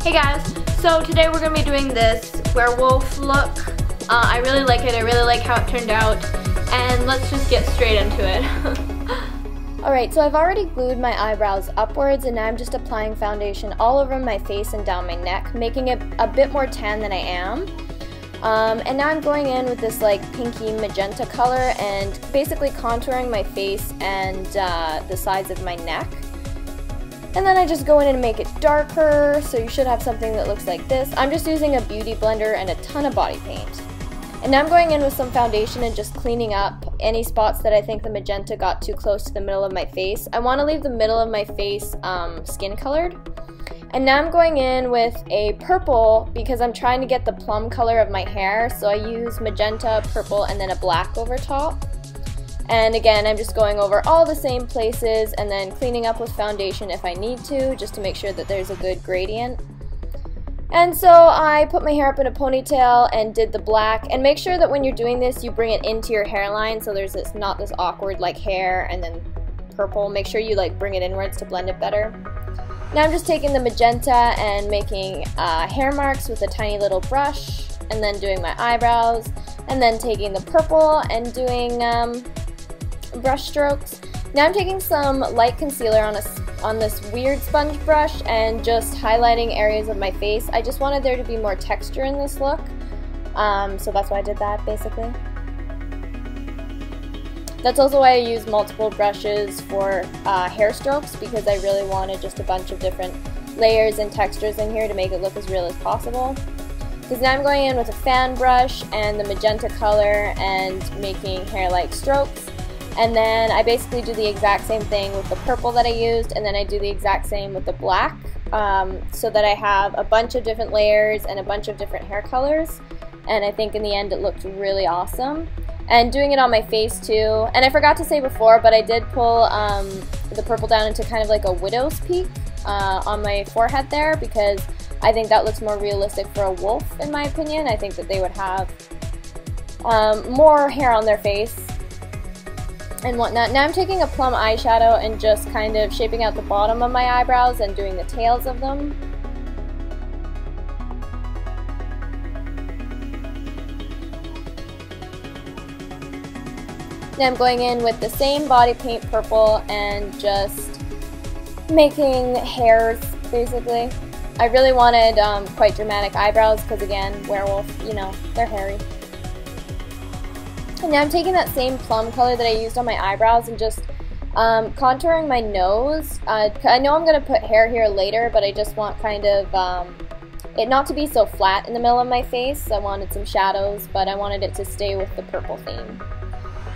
Hey guys, so today we're going to be doing this werewolf look. I really like it, I really like how it turned out, and let's just get straight into it. Alright, so I've already glued my eyebrows upwards and now I'm just applying foundation all over my face and down my neck, making it a bit more tan than I am. And now I'm going in with this like pinky magenta color and basically contouring my face and the sides of my neck. And then I just go in and make it darker, so you should have something that looks like this. I'm just using a beauty blender and a ton of body paint. And now I'm going in with some foundation and just cleaning up any spots that I think the magenta got too close to the middle of my face. I want to leave the middle of my face skin colored. And now I'm going in with a purple because I'm trying to get the plum color of my hair, so I use magenta, purple, and then a black over top. And again, I'm just going over all the same places and then cleaning up with foundation if I need to, just to make sure that there's a good gradient. And so I put my hair up in a ponytail and did the black, and make sure that when you're doing this you bring it into your hairline so there's not this awkward like hair and then purple. Make sure you like bring it inwards to blend it better. Now I'm just taking the magenta and making hair marks with a tiny little brush, and then doing my eyebrows, and then taking the purple and doing brush strokes. Now I'm taking some light concealer on this weird sponge brush and just highlighting areas of my face. I just wanted there to be more texture in this look, so that's why I did that basically. That's also why I use multiple brushes for hair strokes, because I really wanted just a bunch of different layers and textures in here to make it look as real as possible. Because now I'm going in with a fan brush and the magenta color and making hair-like strokes. And then I basically do the exact same thing with the purple that I used, and then I do the exact same with the black, so that I have a bunch of different layers and a bunch of different hair colors. And I think in the end it looked really awesome. And doing it on my face too. And I forgot to say before, but I did pull the purple down into kind of like a widow's peak on my forehead there, because I think that looks more realistic for a wolf in my opinion. I think that they would have more hair on their face and whatnot. Now I'm taking a plum eyeshadow and just kind of shaping out the bottom of my eyebrows and doing the tails of them. Now I'm going in with the same body paint purple and just making hairs basically. I really wanted quite dramatic eyebrows because again, werewolf, you know, they're hairy. And now I'm taking that same plum color that I used on my eyebrows and just contouring my nose. I know I'm going to put hair here later, but I just want kind of it not to be so flat in the middle of my face. I wanted some shadows, but I wanted it to stay with the purple theme.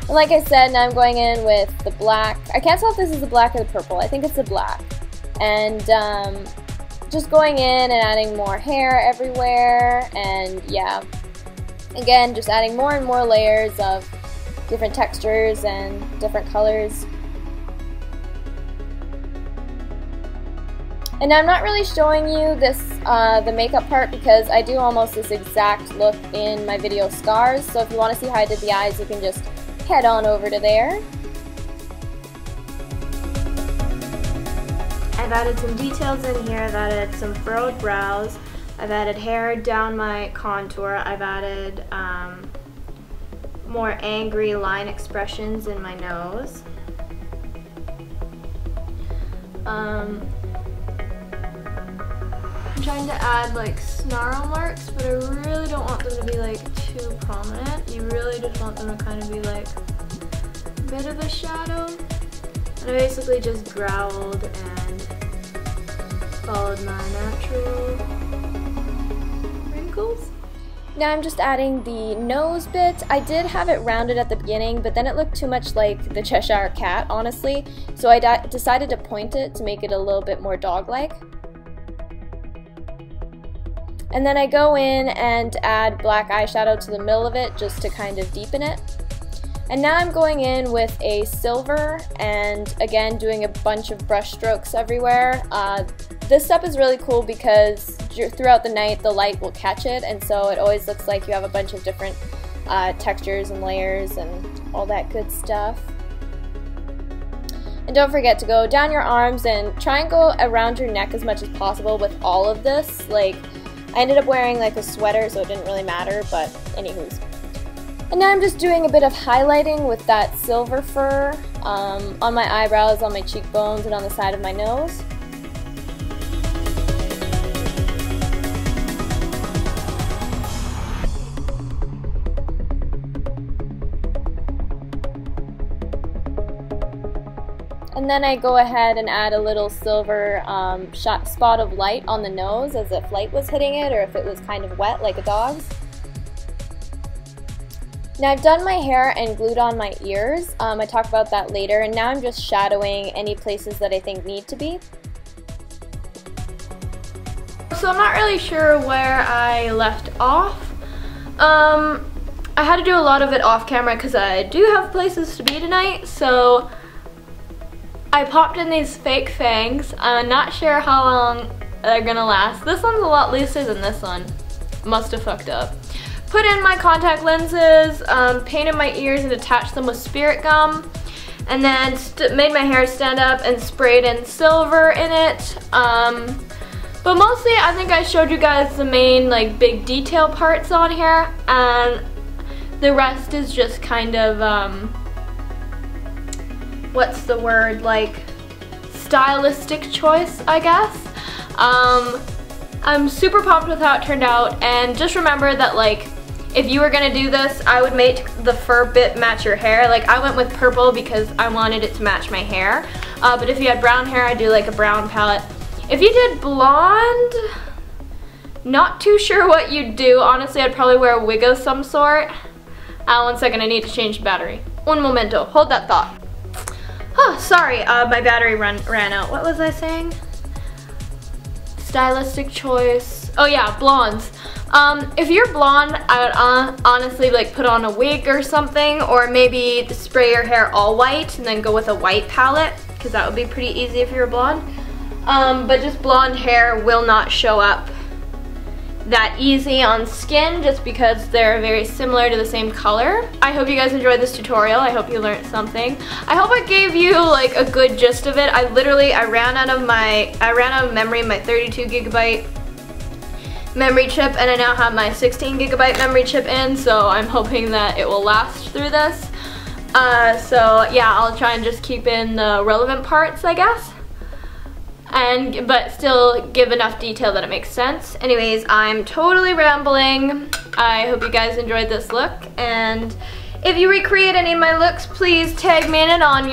And like I said, now I'm going in with the black. I can't tell if this is the black or the purple. I think it's the black. And just going in and adding more hair everywhere, and yeah. Again, just adding more and more layers of different textures and different colors. And I'm not really showing you this the makeup part because I do almost this exact look in my video Scars, so if you want to see how I did the eyes, you can just head on over to there. I've added some details in here. I've added some furrowed brows. I've added hair down my contour. I've added more angry line expressions in my nose. I'm trying to add like snarl marks, but I really don't want them to be like too prominent. You really just want them to kind of be like a bit of a shadow. And I basically just growled and followed my natural wrinkles. Now I'm just adding the nose bit. I did have it rounded at the beginning, but then it looked too much like the Cheshire Cat, honestly. So I decided to point it to make it a little bit more dog-like. And then I go in and add black eyeshadow to the middle of it just to kind of deepen it. And now I'm going in with a silver and again doing a bunch of brush strokes everywhere. This step is really cool because throughout the night the light will catch it, and so it always looks like you have a bunch of different textures and layers and all that good stuff. And don't forget to go down your arms and try and go around your neck as much as possible with all of this. Like, I ended up wearing like a sweater, so it didn't really matter, but anywho's. And now I'm just doing a bit of highlighting with that silver fur on my eyebrows, on my cheekbones, and on the side of my nose. And then I go ahead and add a little silver spot of light on the nose as if light was hitting it or if it was kind of wet like a dog's. Now I've done my hair and glued on my ears. I talk about that later, and now I'm just shadowing any places that I think need to be. So I'm not really sure where I left off. I had to do a lot of it off camera because I do have places to be tonight, so I popped in these fake fangs. I'm not sure how long they're gonna last. This one's a lot looser than this one. Must have fucked up. Put in my contact lenses, painted my ears and attached them with spirit gum, and then made my hair stand up and sprayed in silver in it. But mostly I think I showed you guys the main like big detail parts on here, and the rest is just kind of what's the word, like stylistic choice, I guess. I'm super pumped with how it turned out, and just remember that like if you were gonna do this, I would make the fur bit match your hair. Like I went with purple because I wanted it to match my hair, but if you had brown hair, I'd do like a brown palette. If you did blonde, not too sure what you'd do. Honestly, I'd probably wear a wig of some sort. 1 second, I need to change the battery. Un momento, hold that thought. Oh, sorry, my battery ran out. What was I saying? Stylistic choice. Oh yeah, blondes. If you're blonde, I would honestly like put on a wig or something, or maybe spray your hair all white and then go with a white palette, because that would be pretty easy if you're blonde. But just blonde hair will not show up that easy on skin just because they're very similar to the same color. I hope you guys enjoyed this tutorial. I hope you learned something. I hope I gave you like a good gist of it. I ran out of memory, my 32 gigabyte memory chip, and I now have my 16 gigabyte memory chip in, so I'm hoping that it will last through this. So yeah, I'll try and just keep in the relevant parts, I guess, but still give enough detail that it makes sense. Anyways, I'm totally rambling. I hope you guys enjoyed this look, and if you recreate any of my looks, please tag me in it on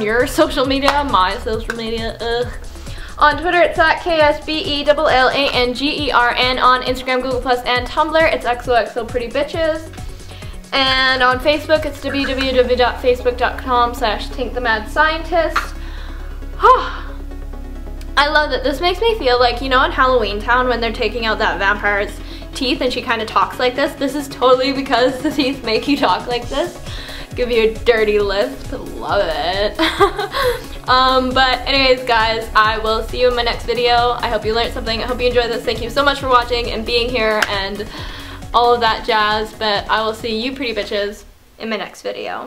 your social media, my social media. On Twitter, it's at KSBELLANGERN. On Instagram, Google+, and Tumblr, it's xoxoprettybitches. And on Facebook, it's www.facebook.com/TinkTheMadScientist. I love it. This makes me feel like, you know, in Halloween Town when they're taking out that vampire's teeth and she kind of talks like this. This is totally because the teeth make you talk like this. Give you a dirty lisp. Love it. But anyways, guys, I will see you in my next video. I hope you learned something. I hope you enjoyed this. Thank you so much for watching and being here and all of that jazz. But I will see you pretty bitches in my next video.